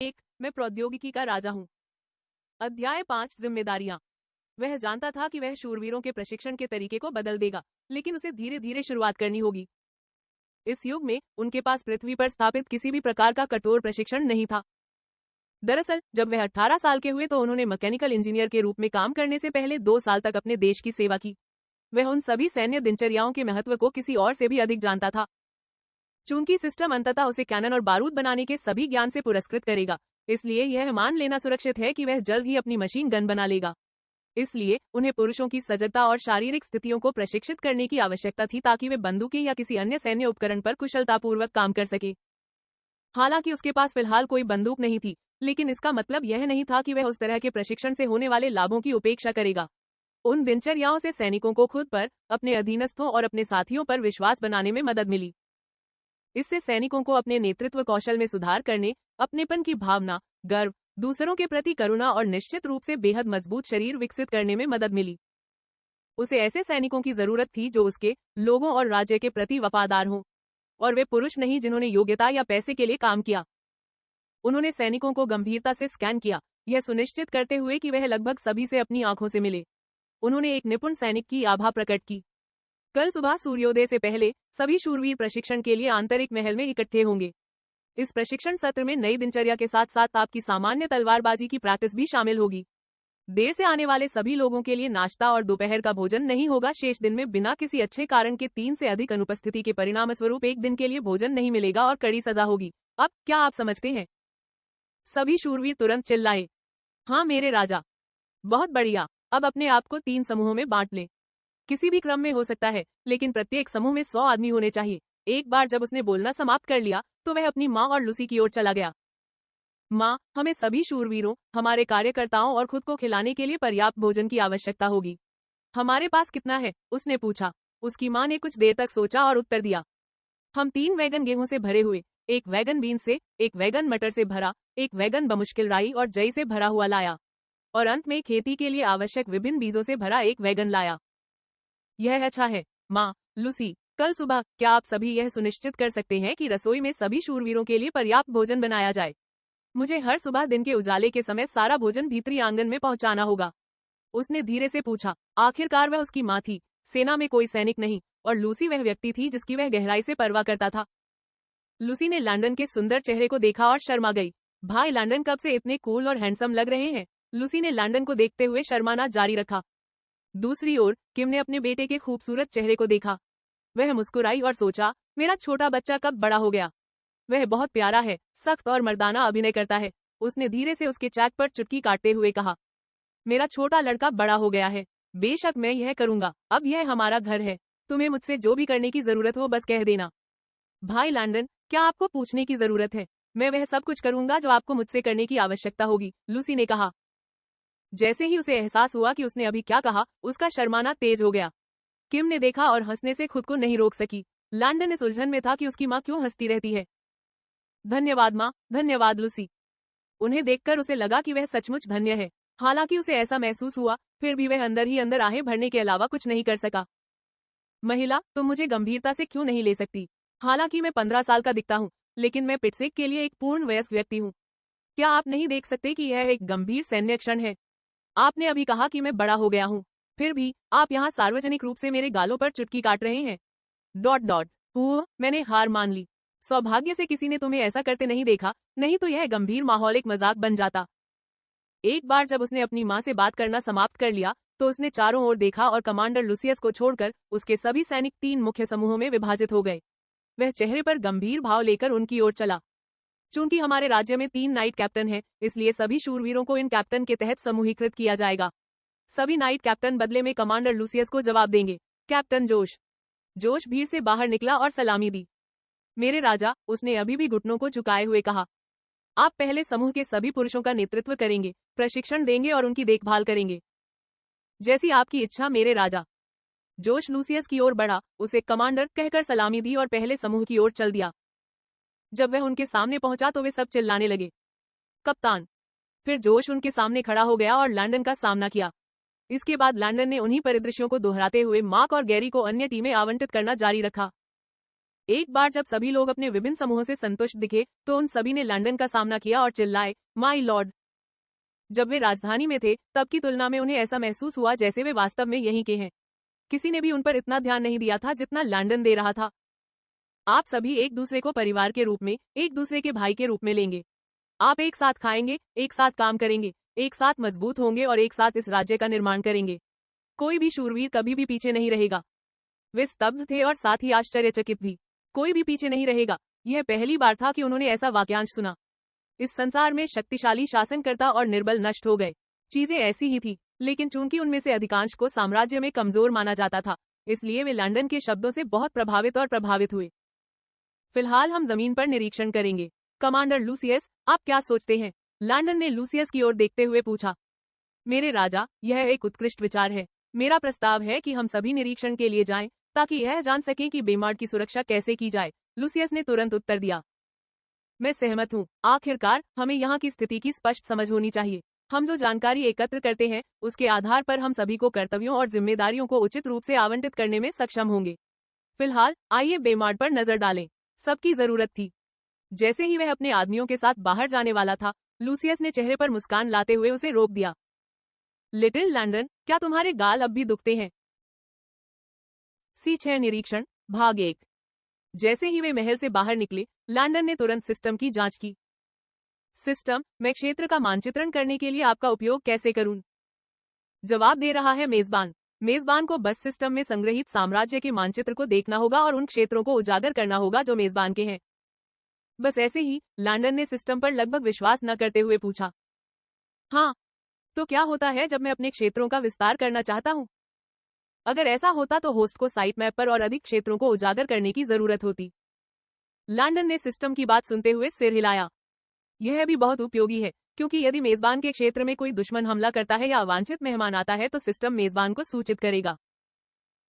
मैं प्रौद्योगिकी का राजा हूँ। अध्याय 5 जिम्मेदारियां। वह जानता था कि वह शूरवीरों के प्रशिक्षण के तरीके को बदल देगा, लेकिन उसे धीरे धीरे शुरुआत करनी होगी। इस युग में उनके पास पृथ्वी पर स्थापित किसी भी प्रकार का कठोर प्रशिक्षण नहीं था। दरअसल जब वह 18 साल के हुए तो उन्होंने मैकेनिकल इंजीनियर के रूप में काम करने से पहले 2 साल तक अपने देश की सेवा की। वह उन सभी सैन्य दिनचर्याओं के महत्व को किसी और से भी अधिक जानता था। चूंकि सिस्टम अंततः उसे कैनन और बारूद बनाने के सभी ज्ञान से पुरस्कृत करेगा, इसलिए यह मान लेना सुरक्षित है कि वह जल्द ही अपनी मशीन गन बना लेगा। इसलिए उन्हें पुरुषों की सजगता और शारीरिक स्थितियों को प्रशिक्षित करने की आवश्यकता थी ताकि वे बंदूकें या किसी अन्य सैन्य उपकरण पर कुशलतापूर्वक काम कर सके। हालांकि उसके पास फिलहाल कोई बंदूक नहीं थी, लेकिन इसका मतलब यह नहीं था कि वह उस तरह के प्रशिक्षण से होने वाले लाभों की उपेक्षा करेगा। उन दिनचर्याओं से सैनिकों को खुद पर, अपने अधीनस्थों और अपने साथियों पर विश्वास बनाने में मदद मिली। इससे सैनिकों को अपने नेतृत्व कौशल में सुधार करने, अपनेपन की भावना, गर्व, दूसरों के प्रति करुणा और निश्चित रूप से बेहद मजबूत शरीर विकसित करने में मदद मिली। उसे ऐसे सैनिकों की जरूरत थी जो उसके, लोगों और राज्य के प्रति वफादार हों, और वे पुरुष नहीं जिन्होंने योग्यता या पैसे के लिए काम किया। उन्होंने सैनिकों को गंभीरता से स्कैन किया, यह सुनिश्चित करते हुए कि वह लगभग सभी से अपनी आंखों से मिले। उन्होंने एक निपुण सैनिक की आभा प्रकट की। कल सुबह सूर्योदय से पहले सभी शूरवीर प्रशिक्षण के लिए आंतरिक महल में इकट्ठे होंगे। इस प्रशिक्षण सत्र में नई दिनचर्या के साथ साथ आपकी सामान्य तलवारबाजी की प्रैक्टिस भी शामिल होगी। देर से आने वाले सभी लोगों के लिए नाश्ता और दोपहर का भोजन नहीं होगा। शेष दिन में बिना किसी अच्छे कारण के 3 से अधिक अनुपस्थिति के परिणाम स्वरूप एक दिन के लिए भोजन नहीं मिलेगा और कड़ी सजा होगी। अब क्या आप समझते हैं? सभी शूरवीर तुरंत चिल्लाए। हाँ मेरे राजा। बहुत बढ़िया। अब अपने आप को 3 समूहों में बांट लें। किसी भी क्रम में हो सकता है, लेकिन प्रत्येक समूह में 100 आदमी होने चाहिए। एक बार जब उसने बोलना समाप्त कर लिया तो वह अपनी माँ और लूसी की ओर चला गया। माँ, हमें सभी शूरवीरों, हमारे कार्यकर्ताओं और खुद को खिलाने के लिए पर्याप्त भोजन की आवश्यकता होगी। हमारे पास कितना है? उसने पूछा। उसकी माँ ने कुछ देर तक सोचा और उत्तर दिया। हम 3 वैगन गेहूं से भरे हुए, 1 वैगन बीन से, 1 वैगन मटर से भरा, 1 वैगन बमुश्किल राई और जई से भरा हुआ लाया, और अंत में खेती के लिए आवश्यक विभिन्न बीजों से भरा 1 वैगन लाया। यह अच्छा है माँ। लूसी, कल सुबह क्या आप सभी यह सुनिश्चित कर सकते हैं कि रसोई में सभी शूरवीरों के लिए पर्याप्त भोजन बनाया जाए? मुझे हर सुबह दिन के उजाले के समय सारा भोजन भीतरी आंगन में पहुंचाना होगा। उसने धीरे से पूछा। आखिरकार वह उसकी माँ थी, सेना में कोई सैनिक नहीं, और लूसी वह व्यक्ति थी जिसकी वह गहराई से परवाह करता था। लूसी ने लैंडन के सुंदर चेहरे को देखा और शर्मा गई। भाई लैंडन कब से इतने कूल और हैंडसम लग रहे हैं? लूसी ने लैंडन को देखते हुए शर्माना जारी रखा। दूसरी ओर किम ने अपने बेटे के खूबसूरत चेहरे को देखा। वह मुस्कुराई और सोचा, मेरा छोटा बच्चा कब बड़ा हो गया। वह बहुत प्यारा है, सख्त और मर्दाना अभिनय करता है। उसने धीरे से उसके चैक पर चुटकी काटते हुए कहा, मेरा छोटा लड़का बड़ा हो गया है। बेशक मैं यह करूंगा। अब यह हमारा घर है। तुम्हें मुझसे जो भी करने की जरूरत हो बस कह देना। भाई लैंडन, क्या आपको पूछने की जरूरत है? मैं वह सब कुछ करूंगा जो आपको मुझसे करने की आवश्यकता होगी, लूसी ने कहा। जैसे ही उसे एहसास हुआ कि उसने अभी क्या कहा, उसका शर्माना तेज हो गया। किम ने देखा और हंसने से खुद को नहीं रोक सकी। लैंडन इस उलझन में था कि उसकी माँ क्यों हंसती रहती है। धन्यवाद माँ, धन्यवाद लूसी। उन्हें देखकर उसे लगा कि वह सचमुच धन्य है। हालांकि उसे ऐसा महसूस हुआ, फिर भी वह अंदर ही अंदर आहें भरने के अलावा कुछ नहीं कर सका। महिला, तुम मुझे गंभीरता से क्यों नहीं ले सकती? हालांकि मैं 15 साल का दिखता हूँ, लेकिन मैं पिटसेक के लिए एक पूर्ण वयस्क व्यक्ति हूँ। क्या आप नहीं देख सकते कि यह एक गंभीर सैन्य क्षण है? आपने अभी कहा कि मैं बड़ा हो गया हूँ, फिर भी आप यहाँ सार्वजनिक रूप से मेरे गालों पर चुटकी काट रहे हैं। ... मैंने हार मान ली। सौभाग्य से किसी ने तुम्हें ऐसा करते नहीं देखा, नहीं तो यह गंभीर माहौल एक मजाक बन जाता। एक बार जब उसने अपनी माँ से बात करना समाप्त कर लिया तो उसने चारों ओर देखा और कमांडर लूसियस को छोड़कर उसके सभी सैनिक 3 मुख्य समूहों में विभाजित हो गए। वह चेहरे पर गंभीर भाव लेकर उनकी ओर चला। चूंकि हमारे राज्य में 3 नाइट कैप्टन हैं, इसलिए सभी शूरवीरों को इन कैप्टन के तहत समूहीकृत किया जाएगा। सभी नाइट कैप्टन बदले में कमांडर लूसियस को जवाब देंगे। कैप्टन जोश। जोश भीड़ से बाहर निकला और सलामी दी। मेरे राजा, उसने अभी भी घुटनों को झुकाए हुए कहा, आप पहले समूह के सभी पुरुषों का नेतृत्व करेंगे, प्रशिक्षण देंगे और उनकी देखभाल करेंगे। जैसी आपकी इच्छा मेरे राजा। जोश लूसियस की ओर बढ़ा, उसे कमांडर कहकर सलामी दी और पहले समूह की ओर चल दिया। जब वह उनके सामने पहुंचा तो वे सब चिल्लाने लगे, कप्तान। फिर जोश उनके सामने खड़ा हो गया और लैंडन का सामना किया। इसके बाद लैंडन ने उन्हीं परिदृश्यों को दोहराते हुए मार्क और गैरी को अन्य टीमें आवंटित करना जारी रखा। एक बार जब सभी लोग अपने विभिन्न समूहों से संतुष्ट दिखे तो उन सभी ने लंदन का सामना किया और चिल्लाए, माई लॉर्ड। जब वे राजधानी में थे तब की तुलना में उन्हें ऐसा महसूस हुआ जैसे वे वास्तव में यहीं के हैं। किसी ने भी उन पर इतना ध्यान नहीं दिया था जितना लंदन दे रहा था। आप सभी एक दूसरे को परिवार के रूप में, एक दूसरे के भाई के रूप में लेंगे। आप एक साथ खाएंगे, एक साथ काम करेंगे, एक साथ मजबूत होंगे और एक साथ इस राज्य का निर्माण करेंगे। कोई भी शूरवीर कभी भी पीछे नहीं रहेगा। वे स्तब्ध थे और साथ ही आश्चर्यचकित भी। कोई भी पीछे नहीं रहेगा। यह पहली बार था कि उन्होंने ऐसा वाक्यांश सुना। इस संसार में शक्तिशाली शासनकर्ता और निर्बल नष्ट हो गए। चीजें ऐसी ही थी, लेकिन चूंकि उनमें से अधिकांश को साम्राज्य में कमजोर माना जाता था, इसलिए वे लंदन के शब्दों से बहुत प्रभावित हुए। फिलहाल हम जमीन पर निरीक्षण करेंगे। कमांडर लूसियस, आप क्या सोचते हैं? लंदन ने लूसियस की ओर देखते हुए पूछा। मेरे राजा, यह एक उत्कृष्ट विचार है। मेरा प्रस्ताव है कि हम सभी निरीक्षण के लिए जाएं, ताकि यह जान सकें कि बेमार्ड की सुरक्षा कैसे की जाए। लूसियस ने तुरंत उत्तर दिया। मैं सहमत हूँ। आखिरकार हमें यहाँ की स्थिति की स्पष्ट समझ होनी चाहिए। हम जो जानकारी एकत्र करते हैं उसके आधार पर हम सभी को कर्तव्यों और जिम्मेदारियों को उचित रूप से आवंटित करने में सक्षम होंगे। फिलहाल आइए बेमार्ड पर नजर डालें। सबकी जरूरत थी। जैसे ही वह अपने आदमियों के साथ बाहर जाने वाला था, लूसियस ने चेहरे पर मुस्कान लाते हुए उसे रोक दिया। लिटिल लंदन, क्या तुम्हारे गाल अब भी दुखते हैं? C6 निरीक्षण भाग 1। जैसे ही वे महल से बाहर निकले, लंदन ने तुरंत सिस्टम की जांच की। सिस्टम, मैं क्षेत्र का मानचित्रण करने के लिए आपका उपयोग कैसे करूं? जवाब दे रहा है मेजबान। मेजबान को बस सिस्टम में संग्रहित साम्राज्य के मानचित्र को देखना होगा और उन क्षेत्रों को उजागर करना होगा जो मेजबान के हैं। बस ऐसे ही? लंदन ने सिस्टम पर लगभग विश्वास न करते हुए पूछा। हाँ, तो क्या होता है जब मैं अपने क्षेत्रों का विस्तार करना चाहता हूँ? अगर ऐसा होता तो होस्ट को साइट मैप पर और अधिक क्षेत्रों को उजागर करने की जरूरत होती। लंदन ने सिस्टम की बात सुनते हुए सिर हिलाया। यह भी बहुत उपयोगी है, क्योंकि यदि मेजबान के क्षेत्र में कोई दुश्मन हमला करता है या अवांछित मेहमान आता है तो सिस्टम मेजबान को सूचित करेगा।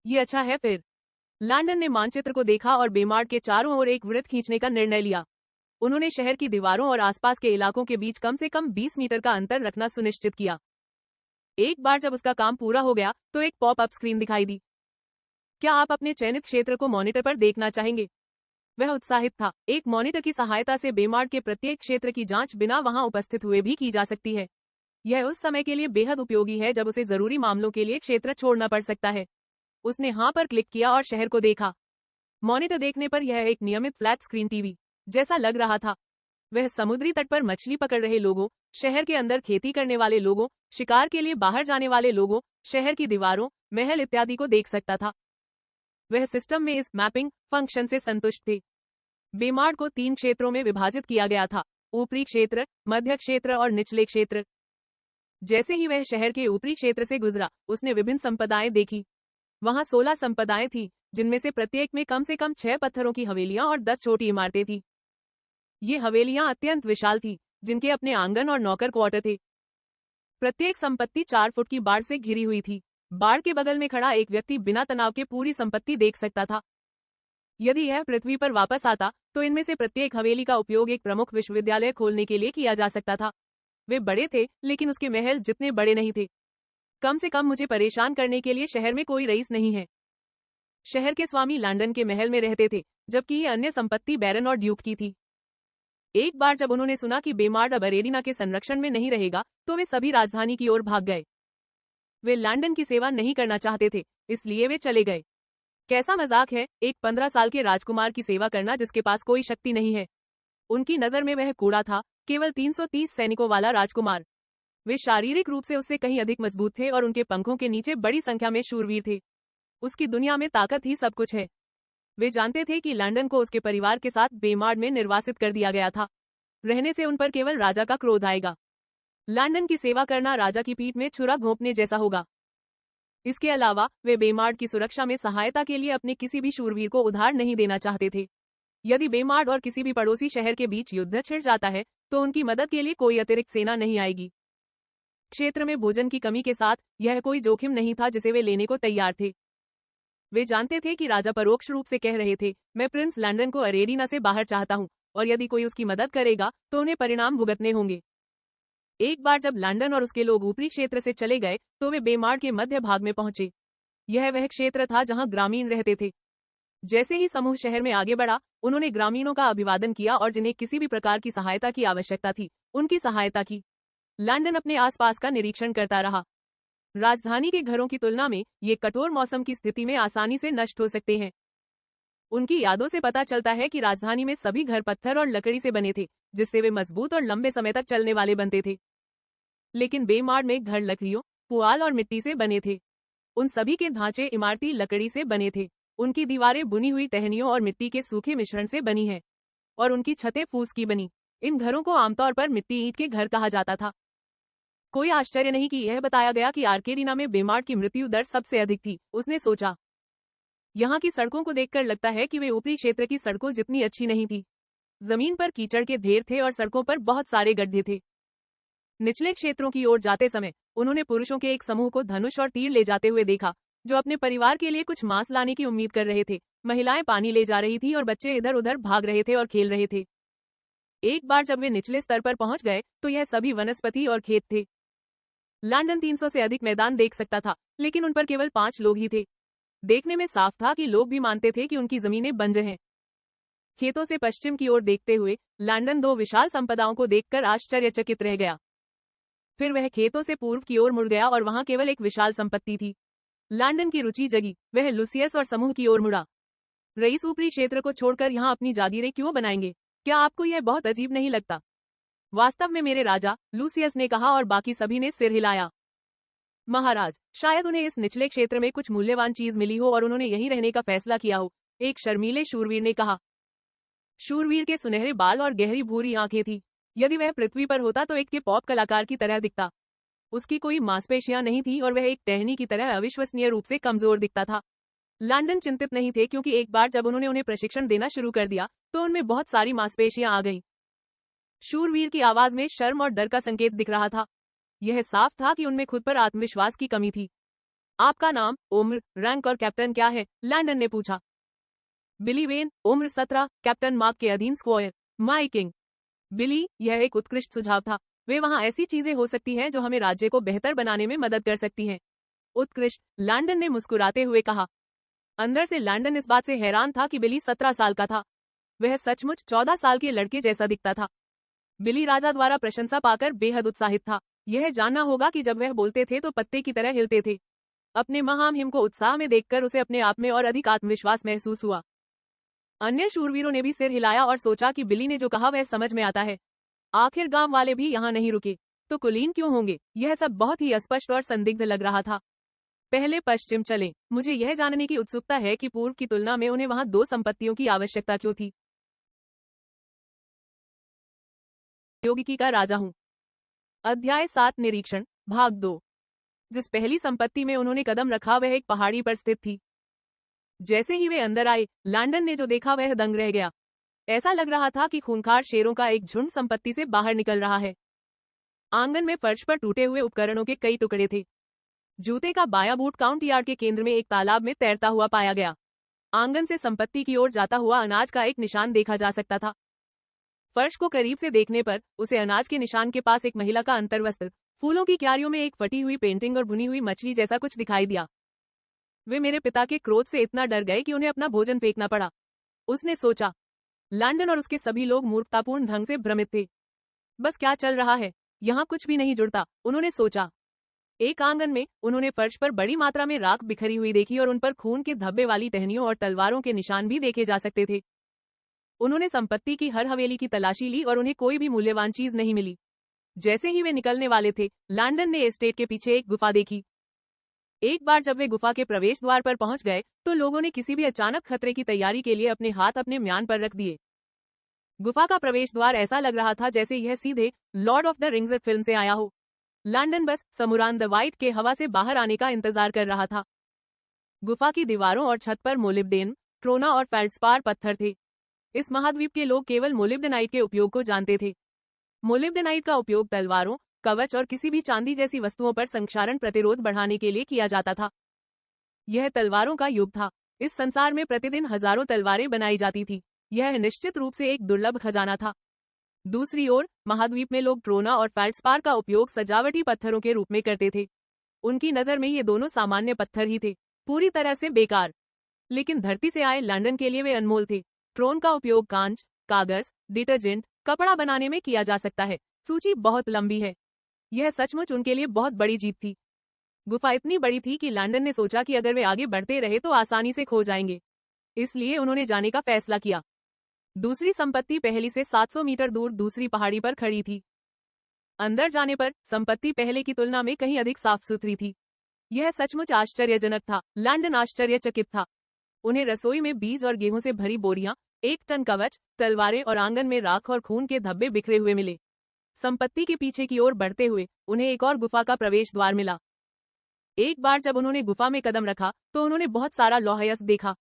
ये अच्छा है। फिर लंदन ने मानचित्र को देखा और बेमार्ड के चारों ओर एक वृत्त खींचने का निर्णय लिया। उन्होंने शहर की दीवारों और आसपास के इलाकों के बीच कम से कम 20 मीटर का अंतर रखना सुनिश्चित किया। एक बार जब उसका काम पूरा हो गया तो एक पॉपअप स्क्रीन दिखाई दी। क्या आप अपने चयनित क्षेत्र को मॉनिटर पर देखना चाहेंगे? वह उत्साहित था। एक मॉनिटर की सहायता से बेमार्ड के प्रत्येक क्षेत्र की जांच बिना वहां उपस्थित हुए भी की जा सकती है। यह उस समय के लिए बेहद उपयोगी है जब उसे जरूरी मामलों के लिए क्षेत्र छोड़ना पड़ सकता है। उसने हाँ पर क्लिक किया और शहर को देखा। मॉनिटर देखने पर यह एक नियमित फ्लैट स्क्रीन टीवी जैसा लग रहा था। वह समुद्री तट पर मछली पकड़ रहे लोगों, शहर के अंदर खेती करने वाले लोगों, शिकार के लिए बाहर जाने वाले लोगों, शहर की दीवारों, महल इत्यादि को देख सकता था। वह सिस्टम में इस मैपिंग फंक्शन से संतुष्ट थे। बेमार्ड को 3 क्षेत्रों में विभाजित किया गया था, ऊपरी क्षेत्र, मध्य क्षेत्र और निचले क्षेत्र। जैसे ही वह शहर के ऊपरी क्षेत्र से गुजरा, उसने विभिन्न संपदाएं देखी। वहां 16 संपदाएं थी, जिनमें से प्रत्येक में कम से कम 6 पत्थरों की हवेलियां और 10 छोटी इमारतें थी। ये हवेलियां अत्यंत विशाल थी, जिनके अपने आंगन और नौकर क्वार्टर थे। प्रत्येक संपत्ति 4 फुट की बाड़ से घिरी हुई थी। बाड़ के बगल में खड़ा एक व्यक्ति बिना तनाव के पूरी संपत्ति देख सकता था। यदि यह पृथ्वी पर वापस आता तो इनमें से प्रत्येक हवेली का उपयोग एक प्रमुख विश्वविद्यालय खोलने के लिए किया जा सकता था। वे बड़े थे, लेकिन उसके महल जितने बड़े नहीं थे। कम से कम मुझे परेशान करने के लिए शहर में कोई रईस नहीं है। शहर के स्वामी लंदन के महल में रहते थे, जबकि ये अन्य संपत्ति बैरन और ड्यूक की थी। एक बार जब उन्होंने सुना कि बेमार्ड अब अरेडिना के संरक्षण में नहीं रहेगा, तो वे सभी राजधानी की ओर भाग गए। वे लंदन की सेवा नहीं करना चाहते थे, इसलिए वे चले गए। कैसा मजाक है, एक 15 साल के राजकुमार की सेवा करना जिसके पास कोई शक्ति नहीं है। उनकी नजर में वह कूड़ा था, केवल 330 सैनिकों वाला राजकुमार। वे शारीरिक रूप से उससे कहीं अधिक मजबूत थे और उनके पंखों के नीचे बड़ी संख्या में शूरवीर थे। उसकी दुनिया में ताकत ही सब कुछ है। वे जानते थे कि लंदन को उसके परिवार के साथ बेमार्ड में निर्वासित कर दिया गया था। रहने से उन पर केवल राजा का क्रोध आएगा। लंदन की सेवा करना राजा की पीठ में छुरा घोंपने जैसा होगा। इसके अलावा वे बेमार्ड की सुरक्षा में सहायता के लिए अपने किसी भी शूरवीर को उधार नहीं देना चाहते थे। यदि बेमार्ड और किसी भी पड़ोसी शहर के बीच युद्ध छिड़ जाता है तो उनकी मदद के लिए कोई अतिरिक्त सेना नहीं आएगी। क्षेत्र में भोजन की कमी के साथ यह कोई जोखिम नहीं था जिसे वे लेने को तैयार थे। वे जानते थे कि राजा परोक्ष रूप से कह रहे थे, मैं प्रिंस लंदन को अरेडिना से बाहर चाहता हूँ, और यदि कोई उसकी मदद करेगा तो उन्हें परिणाम भुगतने होंगे। एक बार जब लंदन और उसके लोग ऊपरी क्षेत्र से चले गए तो वे बेमार्ड के मध्य भाग में पहुंचे। यह वह क्षेत्र था जहां ग्रामीण रहते थे। जैसे ही समूह शहर में आगे बढ़ा, उन्होंने ग्रामीणों का अभिवादन किया और जिन्हें किसी भी प्रकार की सहायता की आवश्यकता थी, उनकी सहायता की। लैंडन अपने आसपास का निरीक्षण करता रहा। राजधानी के घरों की तुलना में ये कठोर मौसम की स्थिति में आसानी से नष्ट हो सकते हैं। उनकी यादों से पता चलता है कि राजधानी में सभी घर पत्थर और लकड़ी से बने थे, जिससे वे मजबूत और लंबे समय तक चलने वाले बनते थे। लेकिन बेमाड में घर लकड़ियों, पुआल और मिट्टी से बने थे। उन सभी के ढांचे इमारती लकड़ी से बने थे। उनकी दीवारें बुनी हुई टहनियों और मिट्टी के सूखे मिश्रण से बनी है और उनकी छतें फूस की बनी। इन घरों को आमतौर पर मिट्टी ईंट के घर कहा जाता था। कोई आश्चर्य नहीं कि यह बताया गया कि आर्केडिना में बेमाड की मृत्यु दर सबसे अधिक थी। उसने सोचा, यहाँ की सड़कों को देखकर लगता है कि वे ऊपरी क्षेत्र की सड़कों जितनी अच्छी नहीं थी। जमीन पर कीचड़ के ढेर थे और सड़कों पर बहुत सारे गड्ढे थे। निचले क्षेत्रों की ओर जाते समय उन्होंने पुरुषों के एक समूह को धनुष और तीर ले जाते हुए देखा, जो अपने परिवार के लिए कुछ मांस लाने की उम्मीद कर रहे थे। महिलाएं पानी ले जा रही थी और बच्चे इधर उधर भाग रहे थे और खेल रहे थे। एक बार जब वे निचले स्तर पर पहुंच गए तो यह सभी वनस्पति और खेत थे। लैंडन 300 से अधिक मैदान देख सकता था, लेकिन उन पर केवल 5 लोग ही थे। देखने में साफ था कि लोग भी मानते थे कि उनकी जमीनें बंजर हैं। खेतों से पश्चिम की ओर देखते हुए लैंडन 2 विशाल संपदाओं को देखकर आश्चर्यचकित रह गया। फिर वह खेतों से पूर्व की ओर मुड़ गया और वहां केवल एक विशाल संपत्ति थी। लैंडन की रुचि जगी। वह लुसियस और समूह की ओर मुड़ा। रईस ऊपरी क्षेत्र को छोड़कर यहाँ अपनी जागीरें क्यों बनाएंगे? क्या आपको यह बहुत अजीब नहीं लगता? वास्तव में मेरे राजा, लुसियस ने कहा और बाकी सभी ने सिर हिलाया। महाराज, शायद उन्हें इस निचले क्षेत्र में कुछ मूल्यवान चीज मिली हो और उन्होंने यहीं रहने का फैसला किया हो, एक शर्मीले शूरवीर ने कहा। शूरवीर के सुनहरे बाल और गहरी भूरी आंखें थी। यदि वह पृथ्वी पर होता तो एक के पॉप कलाकार की तरह दिखता। उसकी कोई मांसपेशियां नहीं थी और वह एक टहनी की तरह अविश्वसनीय रूप से कमजोर दिखता था। लैंडन चिंतित नहीं थे क्योंकि एक बार जब उन्होंने उन्हें प्रशिक्षण देना शुरू कर दिया तो उनमें बहुत सारी मांसपेशियां आ गईं। शूरवीर की आवाज में शर्म और डर का संकेत दिख रहा था। यह साफ था कि उनमें खुद पर आत्मविश्वास की कमी थी। आपका नाम, उम्र, रैंक और कैप्टन क्या है? लैंडन ने पूछा। बिली वेन, उम्र 17, कैप्टन मार्क के अधीन स्क्वायर माइकिंग। बिली, यह एक उत्कृष्ट सुझाव था। वे वहाँ ऐसी चीजें हो सकती हैं जो हमें राज्य को बेहतर बनाने में मदद कर सकती हैं। उत्कृष्ट, लैंडन ने मुस्कुराते हुए कहा। अंदर से लैंडन इस बात से हैरान था कि बिली 17 साल का था। वह सचमुच 14 साल के लड़के जैसा दिखता था। बिली राजा द्वारा प्रशंसा पाकर बेहद उत्साहित था। यह जानना होगा कि जब वह बोलते थे तो पत्ते की तरह हिलते थे। अपने महाम हिम को उत्साह में देखकर उसे अपने आप में और अधिक आत्मविश्वास महसूस हुआ। अन्य शूरवीरों ने भी सिर हिलाया और सोचा कि बिली ने जो कहा वह समझ में आता है। आखिर गांव वाले भी यहाँ नहीं रुके, तो कुलीन क्यों होंगे? यह सब बहुत ही अस्पष्ट और संदिग्ध लग रहा था। पहले पश्चिम चलें। मुझे यह जानने की उत्सुकता है कि पूर्व की तुलना में उन्हें वहां 2 संपत्तियों की आवश्यकता क्यों थी। प्रौद्योगिकी का राजा हूँ। अध्याय 7, निरीक्षण, भाग 2। जिस पहली संपत्ति में उन्होंने कदम रखा वह एक पहाड़ी पर स्थित थी। जैसे ही वे अंदर आए, लैंडन ने जो देखा वह दंग रह गया। ऐसा लग रहा था कि खूंखार शेरों का एक झुंड संपत्ति से बाहर निकल रहा है। आंगन में फर्श पर टूटे हुए उपकरणों के कई टुकड़े थे। जूते का बायां बूट काउंटयार्ड के केंद्र में एक तालाब में तैरता हुआ पाया गया। आंगन से संपत्ति की ओर जाता हुआ अनाज का एक निशान देखा जा सकता था। फर्श को करीब से देखने पर उसे अनाज के निशान के पास एक महिला का अंतर्वस्त्र, फूलों की क्यारियों में एक फटी हुई पेंटिंग और भुनी हुई मछली जैसा कुछ दिखाई दिया। वे मेरे पिता के क्रोध से इतना डर गए कि उन्हें अपना भोजन फेंकना पड़ा, उसने सोचा। लैंडन और उसके सभी लोग मूर्खतापूर्ण ढंग से भ्रमित थे। बस क्या चल रहा है? यहाँ कुछ भी नहीं जुड़ता, उन्होंने सोचा। एक आंगन में उन्होंने फर्श पर बड़ी मात्रा में राख बिखरी हुई देखी और उन पर खून के धब्बे वाली टहनियों और तलवारों के निशान भी देखे जा सकते थे। उन्होंने संपत्ति की हर हवेली की तलाशी ली और उन्हें कोई भी मूल्यवान चीज नहीं मिली। जैसे ही वे निकलने वाले थे, लैंडन ने एस्टेट के पीछे एक गुफा देखी। एक बार जब वे गुफा के प्रवेश द्वार पर पहुंच गए तो लोगों ने किसी भी अचानक खतरे की तैयारी के लिए अपने हाथ अपने म्यान पर रख दिए। गुफा का प्रवेश द्वार ऐसा लग रहा था जैसे यह सीधे Lord of the rings film से आया हो। लैंडन बस समुरान द वाइट के हवा से बाहर आने का इंतजार कर रहा था। गुफा की दीवारों और छत पर मोलिब्डेन, ट्रोना और फेल्ड्स्पार पत्थर थे। इस महाद्वीप के लोग केवल मोलिब्डेनाइट के उपयोग को जानते थे। मोलिब्डेनाइट का उपयोग तलवारों, कवच और किसी भी चांदी जैसी वस्तुओं पर संक्षारण प्रतिरोध बढ़ाने के लिए किया जाता था। यह तलवारों का युग था। इस संसार में प्रतिदिन हजारों तलवारें बनाई जाती थी। यह निश्चित रूप से एक दुर्लभ खजाना था। दूसरी ओर महाद्वीप में लोग ट्रोना और फेल्ड्स्पार का उपयोग सजावटी पत्थरों के रूप में करते थे। उनकी नजर में ये दोनों सामान्य पत्थर ही थे, पूरी तरह से बेकार। लेकिन धरती से आए लैंडन के लिए वे अनमोल थे। ट्रोन का उपयोग कांच, कागज, डिटर्जेंट, कपड़ा बनाने में किया जा सकता है। सूची बहुत लंबी है। यह सचमुच उनके लिए बहुत बड़ी जीत थी। गुफा इतनी बड़ी थी कि लैंडन ने सोचा कि अगर वे आगे बढ़ते रहे तो आसानी से खो जाएंगे। इसलिए उन्होंने जाने का फैसला किया। दूसरी संपत्ति पहली से 700 मीटर दूर दूसरी पहाड़ी पर खड़ी थी। अंदर जाने पर संपत्ति पहले की तुलना में कहीं अधिक साफ सुथरी थी। यह सचमुच आश्चर्यजनक था। लैंडन आश्चर्यचकित था। उन्हें रसोई में बीज और गेहूं से भरी बोरियां, 1 टन कवच, तलवारें और आंगन में राख और खून के धब्बे बिखरे हुए मिले। संपत्ति के पीछे की ओर बढ़ते हुए उन्हें एक और गुफा का प्रवेश द्वार मिला। एक बार जब उन्होंने गुफा में कदम रखा तो उन्होंने बहुत सारा लौह-अयस्क देखा।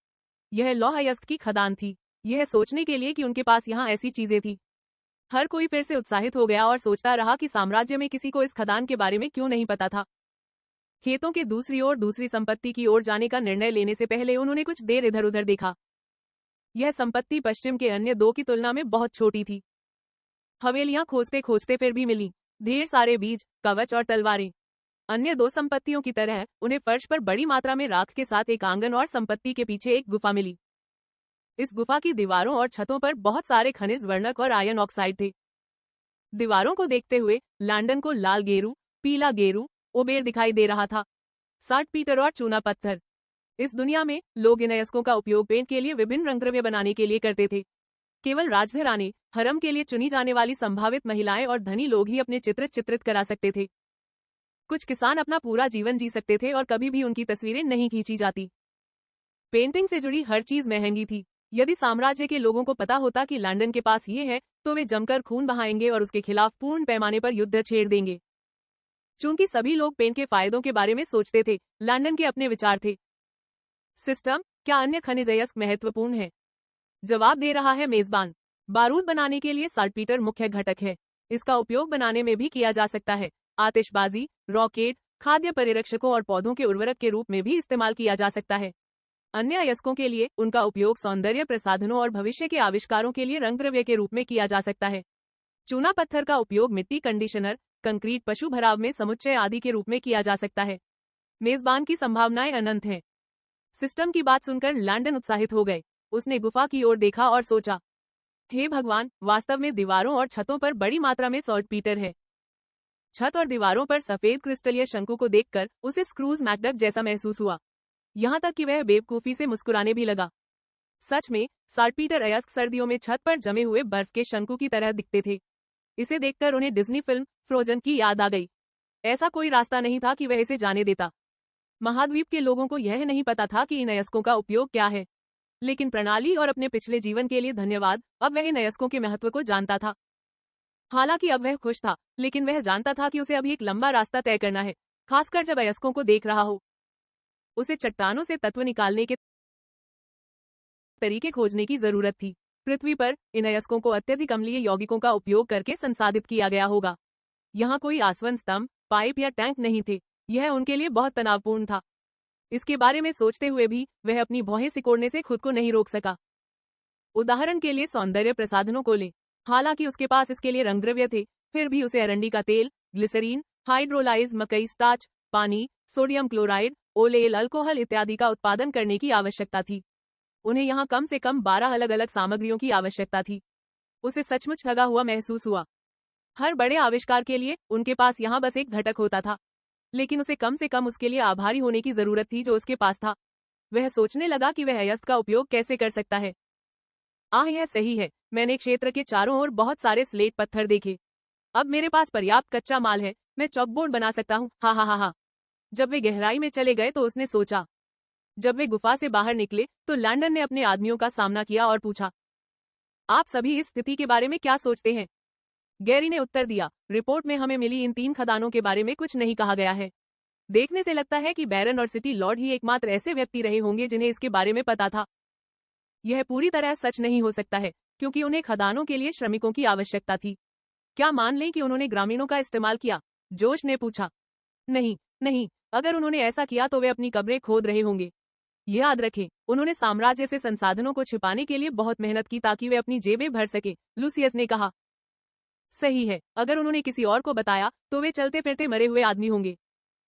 यह लौह-अयस्क की खदान थी। यह सोचने के लिए कि उनके पास यहाँ ऐसी चीजें थी। हर कोई फिर से उत्साहित हो गया और सोचता रहा कि साम्राज्य में किसी को इस खदान के बारे में क्यों नहीं पता था। खेतों के दूसरी ओर दूसरी संपत्ति की ओर जाने का निर्णय लेने से पहले उन्होंने कुछ देर इधर उधर देखा। यह संपत्ति पश्चिम के अन्य 2 की तुलना में बहुत छोटी थी। हवेलियां खोजते खोजते फिर भी मिली। ढेर सारे बीज, कवच और तलवारें। अन्य 2 संपत्तियों की तरह उन्हें फर्श पर बड़ी मात्रा में राख के साथ एक आंगन और संपत्ति के पीछे एक गुफा मिली। इस गुफा की दीवारों और छतों पर बहुत सारे खनिज वर्णक और आयरन ऑक्साइड थे। दीवारों को देखते हुए लैंडन को लाल गेरू, पीला गेरू, ओबेर दिखाई दे रहा था। साल्टपीटर और चूना पत्थर। इस दुनिया में लोग इन अयस्कों का उपयोग पेंट के लिए विभिन्न रंगद्रव्य बनाने के लिए करते थे। केवल राजघराने, हरम के लिए चुनी जाने वाली संभावित महिलाएं और धनी लोग ही अपने चित्र चित्रित करा सकते थे। कुछ किसान अपना पूरा जीवन जी सकते थे और कभी भी उनकी तस्वीरें नहीं खींची जाती। पेंटिंग से जुड़ी हर चीज महंगी थी। यदि साम्राज्य के लोगों को पता होता कि लैंडन के पास ये है तो वे जमकर खून बहाएंगे और उसके खिलाफ पूर्ण पैमाने पर युद्ध छेड़ देंगे। चूंकि सभी लोग पेंट के फायदों के बारे में सोचते थे, लैंडन के अपने विचार थे। सिस्टम, क्या अन्य खनिज अयस्क महत्वपूर्ण है? जवाब दे रहा है मेजबान। बारूद बनाने के लिए साल्टपीटर मुख्य घटक है। इसका उपयोग बनाने में भी किया जा सकता है। आतिशबाजी, रॉकेट, खाद्य परिरक्षकों और पौधों के उर्वरक के रूप में भी इस्तेमाल किया जा सकता है। अन्य अयस्कों के लिए उनका उपयोग सौंदर्य प्रसाधनों और भविष्य के आविष्कारों के लिए रंगद्रव्य के रूप में किया जा सकता है। चूना पत्थर का उपयोग मिट्टी कंडीशनर, कंक्रीट, पशु भराव में समुच्चय आदि के रूप में किया जा सकता है। मेजबान की संभावनाएं अनंत हैं। सिस्टम की बात सुनकर लैंडन उत्साहित हो गए। उसने गुफा की ओर देखा और सोचा, हे भगवान, वास्तव में दीवारों और छतों पर बड़ी मात्रा में सॉल्टपीटर है। छत और दीवारों पर सफेद क्रिस्टलीय शंकु को देखकर उसे स्क्रूज मैकडक जैसा महसूस हुआ। यहाँ तक कि वह बेवकूफी से मुस्कुराने भी लगा। सच में साल्टपीटर अयस्क सर्दियों में छत पर जमे हुए बर्फ के शंकु की तरह दिखते थे। इसे देखकर उन्हें डिज्नी फिल्म फ्रोजन की याद आ गई। ऐसा कोई रास्ता नहीं था कि वह इसे जाने देता। महाद्वीप के लोगों को यह नहीं पता था कि इन अयस्कों का उपयोग क्या है, लेकिन प्रणाली और अपने पिछले जीवन के लिए धन्यवाद, अब वह इन अयस्कों के महत्व को जानता था। हालांकि अब वह खुश था, लेकिन वह जानता था कि उसे अभी एक लंबा रास्ता तय करना है, खासकर जब अयस्कों को देख रहा हो। उसे चट्टानों से तत्व निकालने के तरीके खोजने की जरूरत थी। पृथ्वी पर इन अयस्कों को अत्यधिक अम्लीय यौगिकों का उपयोग करके संसाधित किया गया होगा। यहाँ कोई आसवन स्तंभ, पाइप या टैंक नहीं थे। यह उनके लिए बहुत तनावपूर्ण था। इसके बारे में सोचते हुए भी वह अपनी भौहें सिकोड़ने से खुद को नहीं रोक सका। उदाहरण के लिए सौंदर्य प्रसाधनों को ले। हालांकि उसके पास इसके लिए रंगद्रव्य थे, फिर भी उसे अरंडी का तेल, ग्लिसरीन, हाइड्रोलाइज मकई स्टार्च, पानी, सोडियम क्लोराइड, ओलेल अल्कोहल इत्यादि का उत्पादन करने की आवश्यकता थी। उन्हें यहाँ कम से कम 12 अलग अलग सामग्रियों की आवश्यकता थी। उसे सचमुच ठगा हुआ महसूस हुआ। हर बड़े आविष्कार के लिए उनके पास यहाँ बस एक घटक होता था, लेकिन उसे कम से कम उसके लिए आभारी होने की जरूरत थी जो उसके पास था। वह सोचने लगा कि वह अयस्क का उपयोग कैसे कर सकता है। यह सही है, मैंने क्षेत्र के चारों ओर बहुत सारे स्लेट पत्थर देखे। अब मेरे पास पर्याप्त कच्चा माल है, मैं चॉकबोर्ड बना सकता हूँ। हा हा हा हा। जब वे गहराई में चले गए तो उसने सोचा। जब वे गुफा से बाहर निकले तो लैंडन ने अपने आदमियों का सामना किया और पूछा, आप सभी इस स्थिति के बारे में क्या सोचते हैं? गैरी ने उत्तर दिया, रिपोर्ट में हमें मिली इन 3 खदानों के बारे में कुछ नहीं कहा गया है। देखने से लगता है कि बैरन और सिटी लॉर्ड ही एकमात्र ऐसे व्यक्ति रहे होंगे जिन्हें इसके बारे में पता था। यह पूरी तरह सच नहीं हो सकता है, क्योंकि उन्हें खदानों के लिए श्रमिकों की आवश्यकता थी। क्या मान लें कि उन्होंने ग्रामीणों का इस्तेमाल किया? जोश ने पूछा। नहीं नहीं, अगर उन्होंने ऐसा किया तो वे अपनी कब्रें खोद रहे होंगे। याद रखें, उन्होंने साम्राज्य से संसाधनों को छिपाने के लिए बहुत मेहनत की ताकि वे अपनी जेबें भर सके, लूसियस ने कहा। सही है, अगर उन्होंने किसी और को बताया तो वे चलते फिरते मरे हुए आदमी होंगे।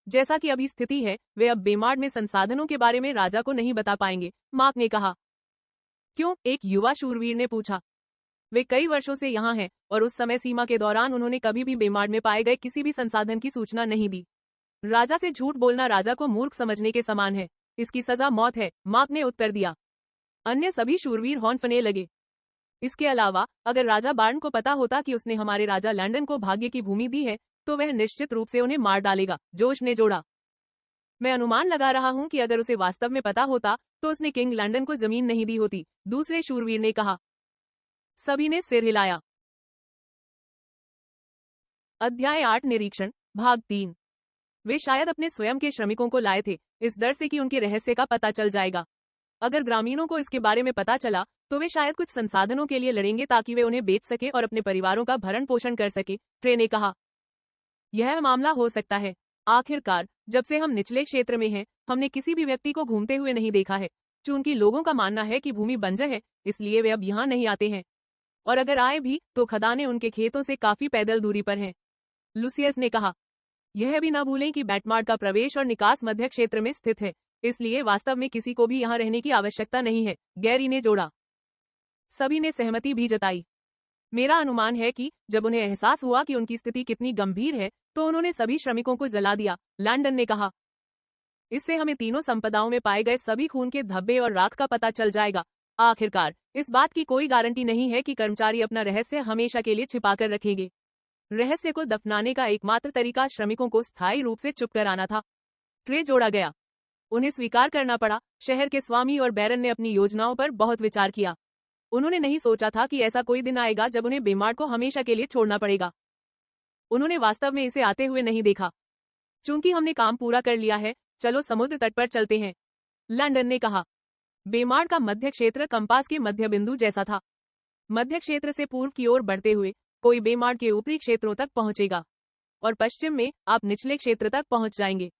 जैसा कि अभी स्थिति है, वे अब बेमार्ड में संसाधनों के बारे में राजा को नहीं बता पाएंगे, मार्क ने कहा। क्यों? एक युवा शूरवीर ने पूछा। वे कई वर्षों से यहाँ हैं और उस समय सीमा के दौरान उन्होंने कभी भी बेमार्ड में पाए गए किसी भी संसाधन की सूचना नहीं दी। राजा से झूठ बोलना राजा को मूर्ख समझने के समान है। इसकी सजा मौत है, मार्क ने उत्तर दिया। अन्य सभी शूरवीर हौंफने लगे। इसके अलावा अगर राजा बार्न को पता होता कि उसने हमारे राजा लैंडन को भाग्य की भूमि दी है, तो वह निश्चित रूप से उन्हें मार डालेगा, जोश ने जोड़ा। मैं अनुमान लगा रहा हूं कि अगर उसे वास्तव में पता होता तो उसने किंग लैंडन को जमीन नहीं दी होती, दूसरे शूरवीर ने कहा। सभी ने सिर हिलाया। अध्याय 8 निरीक्षण भाग 3। वे शायद अपने स्वयं के श्रमिकों को लाए थे, इस डर से कि उनके रहस्य का पता चल जाएगा। अगर ग्रामीणों को इसके बारे में पता चला तो वे शायद कुछ संसाधनों के लिए लड़ेंगे ताकि वे उन्हें बेच सके और अपने परिवारों का भरण पोषण कर सके, ट्रे ने कहा। यह मामला हो सकता है। आखिरकार जब से हम निचले क्षेत्र में हैं, हमने किसी भी व्यक्ति को घूमते हुए नहीं देखा है। चूंकि लोगों का मानना है कि भूमि बंजर है, इसलिए वे अब यहाँ नहीं आते हैं, और अगर आए भी तो खदानें उनके खेतों से काफी पैदल दूरी पर हैं, लुसियस ने कहा। यह भी न भूलें कि बैटमार्ड का प्रवेश और निकास मध्य क्षेत्र में स्थित है, इसलिए वास्तव में किसी को भी यहाँ रहने की आवश्यकता नहीं है, गैरी ने जोड़ा। सभी ने सहमति भी जताई। मेरा अनुमान है कि जब उन्हें एहसास हुआ कि उनकी स्थिति कितनी गंभीर है तो उन्होंने सभी श्रमिकों को जला दिया, लैंडन ने कहा। इससे हमें तीनों संपदाओं में पाए गए सभी खून के धब्बे और राख का पता चल जाएगा। आखिरकार इस बात की कोई गारंटी नहीं है कि कर्मचारी अपना रहस्य हमेशा के लिए छिपाकर रखेंगे। रहस्य को दफनाने का एकमात्र तरीका श्रमिकों को स्थायी रूप से चुप कराना था, ट्रे जोड़ा गया। उन्हें स्वीकार करना पड़ा, शहर के स्वामी और बैरन ने अपनी योजनाओं पर बहुत विचार किया। उन्होंने नहीं सोचा था कि ऐसा कोई दिन आएगा जब उन्हें बेमार्ड को हमेशा के लिए छोड़ना पड़ेगा। उन्होंने वास्तव में इसे आते हुए नहीं देखा। चूंकि हमने काम पूरा कर लिया है, चलो समुद्र तट पर चलते हैं, लैंडन ने कहा। बेमार्ड का मध्य क्षेत्र कंपास के मध्य बिंदु जैसा था। मध्य क्षेत्र से पूर्व की ओर बढ़ते हुए कोई बेमार्ड के ऊपरी क्षेत्रों तक पहुंचेगा और पश्चिम में आप निचले क्षेत्र तक पहुंच जाएंगे।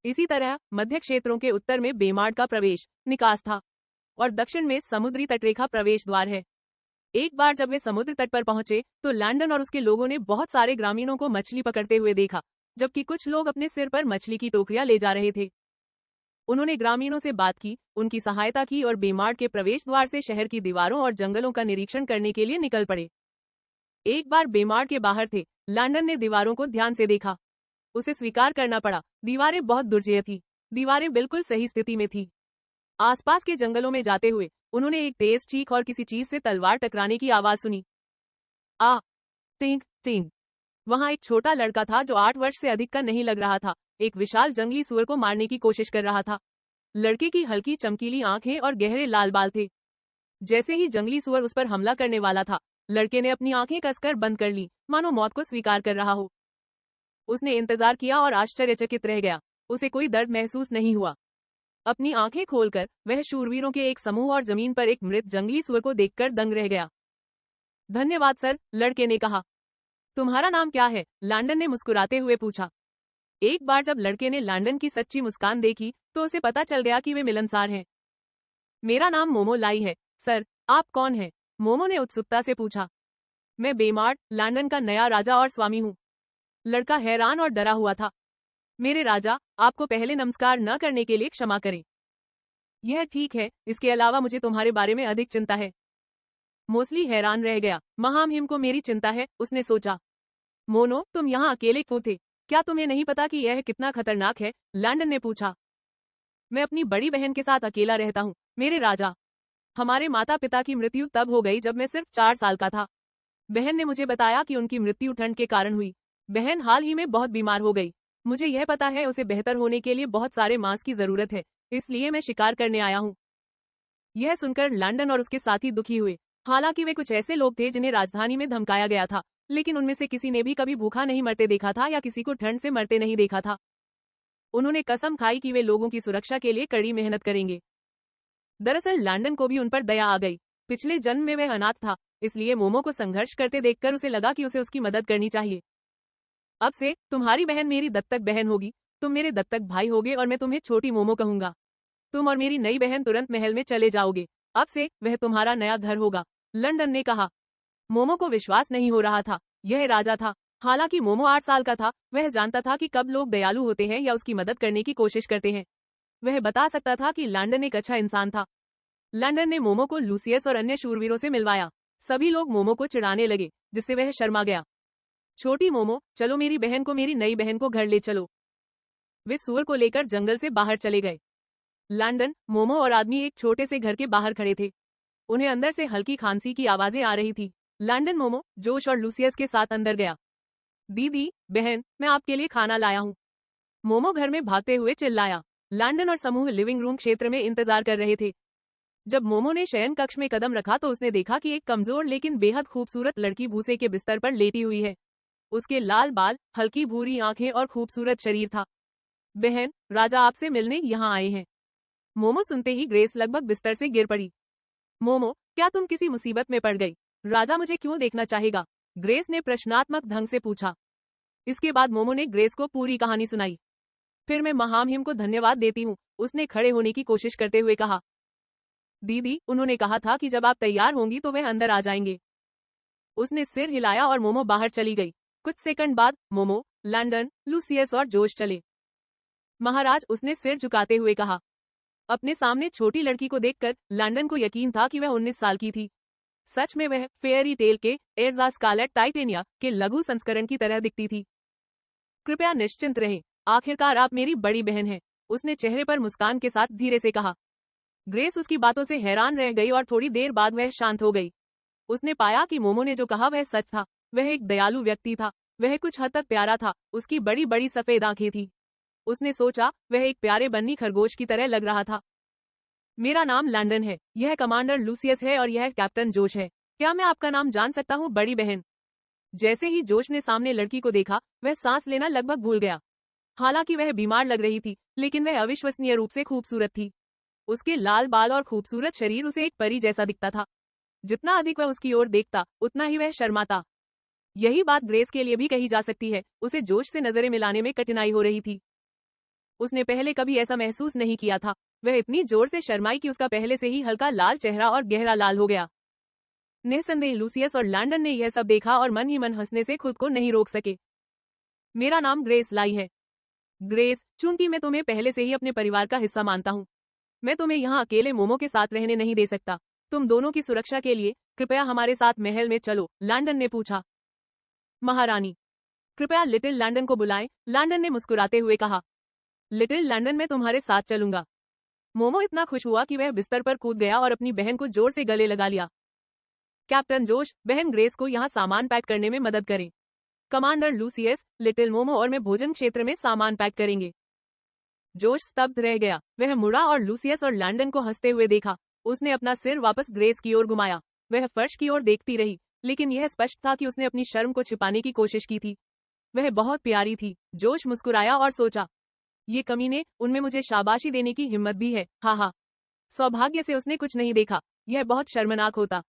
इसी तरह मध्य क्षेत्रों के उत्तर में बेमार्ड का प्रवेश निकास था और दक्षिण में समुद्री तटरेखा प्रवेश द्वार है। एक बार जब वे समुद्र तट पर पहुंचे तो लैंडन और उसके लोगों ने बहुत सारे ग्रामीणों को मछली पकड़ते हुए देखा, जबकि कुछ लोग अपने सिर पर मछली की टोकरियां ले जा रहे थे। उन्होंने ग्रामीणों से बात की, उनकी सहायता की और बेमार्ड के प्रवेश द्वार से शहर की दीवारों और जंगलों का निरीक्षण करने के लिए निकल पड़े। एक बार बेमार्ड के बाहर थे, लैंडन ने दीवारों को ध्यान से देखा। उसे स्वीकार करना पड़ा, दीवारें बहुत दुर्जय थी। दीवारें बिल्कुल सही स्थिति में थी। आसपास के जंगलों में जाते हुए उन्होंने एक तेज चीख और किसी चीज से तलवार टकराने की आवाज सुनी। आ टिंग टिंग। वहां एक छोटा लड़का था जो 8 वर्ष से अधिक का नहीं लग रहा था, एक विशाल जंगली सुअर को मारने की कोशिश कर रहा था। लड़के की हल्की चमकीली आंखें और गहरे लाल बाल थे। जैसे ही जंगली सुअर उस पर हमला करने वाला था, लड़के ने अपनी आंखें कसकर बंद कर ली, मानो मौत को स्वीकार कर रहा हो। उसने इंतजार किया और आश्चर्यचकित रह गया। उसे कोई दर्द महसूस नहीं हुआ। अपनी आंखें खोलकर वह शूरवीरों के एक समूह और जमीन पर एक मृत जंगली सुअर को देखकर दंग रह गया। धन्यवाद सर, लड़के ने कहा। तुम्हारा नाम क्या है? लैंडन ने मुस्कुराते हुए पूछा। एक बार जब लड़के ने लैंडन की सच्ची मुस्कान देखी तो उसे पता चल गया कि वे मिलनसार हैं। मेरा नाम मोमो लाई है, सर। आप कौन हैं? मोमो ने उत्सुकता से पूछा। मैं बेमार्ड, लैंडन का नया राजा और स्वामी हूँ। लड़का हैरान और डरा हुआ था। मेरे राजा, आपको पहले नमस्कार न करने के लिए क्षमा करें। यह ठीक है, इसके अलावा मुझे तुम्हारे बारे में अधिक चिंता है। मोस्ली हैरान रह गया। महामहिम को मेरी चिंता है, उसने सोचा। मोनो, तुम यहाँ अकेले क्यों थे? क्या तुम्हें नहीं पता कि यह कितना खतरनाक है? लैंडन ने पूछा। मैं अपनी बड़ी बहन के साथ अकेला रहता हूँ, मेरे राजा। हमारे माता पिता की मृत्यु तब हो गई जब मैं सिर्फ 4 साल का था। बहन ने मुझे बताया कि उनकी मृत्यु ठंड के कारण हुई। बहन हाल ही में बहुत बीमार हो गई। मुझे यह पता है उसे बेहतर होने के लिए बहुत सारे मांस की जरूरत है, इसलिए मैं शिकार करने आया हूँ। यह सुनकर लैंडन और उसके साथी दुखी हुए। हालांकि वे कुछ ऐसे लोग थे जिन्हें राजधानी में धमकाया गया था, लेकिन उनमें से किसी ने भी कभी भूखा नहीं मरते देखा था या किसी को ठंड से मरते नहीं देखा था। उन्होंने कसम खाई कि वे लोगों की सुरक्षा के लिए कड़ी मेहनत करेंगे। दरअसल लैंडन को भी उन पर दया आ गई। पिछले जन्म में वह अनाथ था, इसलिए मोमो को संघर्ष करते देखकर उसे लगा कि उसे उसकी मदद करनी चाहिए। अब से तुम्हारी बहन मेरी दत्तक बहन होगी, तुम मेरे दत्तक भाई होगे और मैं तुम्हें छोटी मोमो कहूंगा। तुम और मेरी नई बहन तुरंत महल में चले जाओगे। अब से वह तुम्हारा नया घर होगा, लैंडन ने कहा। मोमो को विश्वास नहीं हो रहा था, यह राजा था। हालांकि मोमो 8 साल का था, वह जानता था कि कब लोग दयालु होते हैं या उसकी मदद करने की कोशिश करते हैं। वह बता सकता था कि लैंडन एक अच्छा इंसान था। लैंडन ने मोमो को लूसियस और अन्य शूरवीरों से मिलवाया। सभी लोग मोमो को चिढ़ाने लगे, जिससे वह शर्मा गया। छोटी मोमो, चलो मेरी नई बहन को घर ले चलो। वे सुअर को लेकर जंगल से बाहर चले गए। लैंडन, मोमो और आदमी एक छोटे से घर के बाहर खड़े थे। उन्हें अंदर से हल्की खांसी की आवाजें आ रही थी। लैंडन मोमो, जोश और लूसियस के साथ अंदर गया। दीदी, बहन, मैं आपके लिए खाना लाया हूँ। मोमो घर में भागते हुए चिल्लाया। लैंडन और समूह लिविंग रूम क्षेत्र में इंतजार कर रहे थे। जब मोमो ने शयन कक्ष में कदम रखा तो उसने देखा कि एक कमजोर लेकिन बेहद खूबसूरत लड़की भूसे के बिस्तर पर लेटी हुई है। उसके लाल बाल, हल्की भूरी आंखें और खूबसूरत शरीर था। बहन, राजा आपसे मिलने यहाँ आए हैं। मोमो सुनते ही ग्रेस लगभग बिस्तर से गिर पड़ी। मोमो, क्या तुम किसी मुसीबत में पड़ गई? राजा मुझे क्यों देखना चाहेगा? ग्रेस ने प्रश्नात्मक ढंग से पूछा। इसके बाद मोमो ने ग्रेस को पूरी कहानी सुनाई। फिर मैं महामहिम को धन्यवाद देती हूँ, उसने खड़े होने की कोशिश करते हुए कहा। दीदी, उन्होंने कहा था कि जब आप तैयार होंगी तो वह अंदर आ जाएंगे। उसने सिर हिलाया और मोमो बाहर चली गई। कुछ सेकंड बाद मोमो, लैंडन, लूसियस और जोश चले। महाराज, उसने सिर झुकाते हुए कहा। अपने सामने छोटी लड़की को देखकर लैंडन को यकीन था कि वह 19 साल की थी। सच में वह फेयरी टेल के एर्जा स्कारलेट टाइटेनिया के लघु संस्करण की तरह दिखती थी। कृपया निश्चिंत रहें, आखिरकार आप मेरी बड़ी बहन हैं, उसने चेहरे पर मुस्कान के साथ धीरे से कहा। ग्रेस उसकी बातों से हैरान रह गई और थोड़ी देर बाद वह शांत हो गई। उसने पाया कि मोमो ने जो कहा वह सच था। वह एक दयालु व्यक्ति था। वह कुछ हद तक प्यारा था। उसकी बड़ी बड़ी सफेद आंखें थी। उसने सोचा, वह एक प्यारे बन्नी खरगोश की तरह लग रहा था। मेरा नाम लैंडन है, यह कमांडर लूसियस है और यह कैप्टन जोश है। क्या मैं आपका नाम जान सकता हूँ, बड़ी बहन? जैसे ही जोश ने सामने लड़की को देखा, वह सांस लेना लगभग भूल गया। हालांकि वह बीमार लग रही थी, लेकिन वह अविश्वसनीय रूप से खूबसूरत थी। उसके लाल बाल और खूबसूरत शरीर उसे एक परी जैसा दिखता था। जितना अधिक वह उसकी ओर देखता, उतना ही वह शर्माता। यही बात ग्रेस के लिए भी कही जा सकती है। उसे जोश से नजरें मिलाने में कठिनाई हो रही थी। उसने पहले कभी ऐसा महसूस नहीं किया था। वह इतनी जोर से शर्माई कि उसका पहले से ही हल्का लाल चेहरा और गहरा लाल हो गया। निस्संदेह लूसियस और लैंडन ने यह सब देखा और मन ही मन हंसने से खुद को नहीं रोक सके। मेरा नाम ग्रेस लाई है। ग्रेस, चूंकि मैं तुम्हें पहले से ही अपने परिवार का हिस्सा मानता हूँ, मैं तुम्हें यहाँ अकेले मोमो के साथ रहने नहीं दे सकता। तुम दोनों की सुरक्षा के लिए कृपया हमारे साथ महल में चलो, लैंडन ने पूछा। महारानी, कृपया लिटिल लैंडन को बुलाएं, लैंडन ने मुस्कुराते हुए कहा। लिटिल लैंडन, मैं तुम्हारे साथ चलूंगा। मोमो इतना खुश हुआ कि वह बिस्तर पर कूद गया और अपनी बहन को जोर से गले लगा लिया। कैप्टन जोश, बहन ग्रेस को यहाँ सामान पैक करने में मदद करें। कमांडर लूसियस, लिटिल मोमो और मैं भोजन क्षेत्र में सामान पैक करेंगे। जोश स्तब्ध रह गया। वह मुड़ा और लूसियस और लैंडन को हंसते हुए देखा। उसने अपना सिर वापस ग्रेस की ओर घुमाया। वह फर्श की ओर देखती रही, लेकिन यह स्पष्ट था कि उसने अपनी शर्म को छिपाने की कोशिश की थी। वह बहुत प्यारी थी। जोश मुस्कुराया और सोचा, ये कमीने, उनमें मुझे शाबाशी देने की हिम्मत भी है। हाँ हाँ। सौभाग्य से उसने कुछ नहीं देखा। यह बहुत शर्मनाक होता।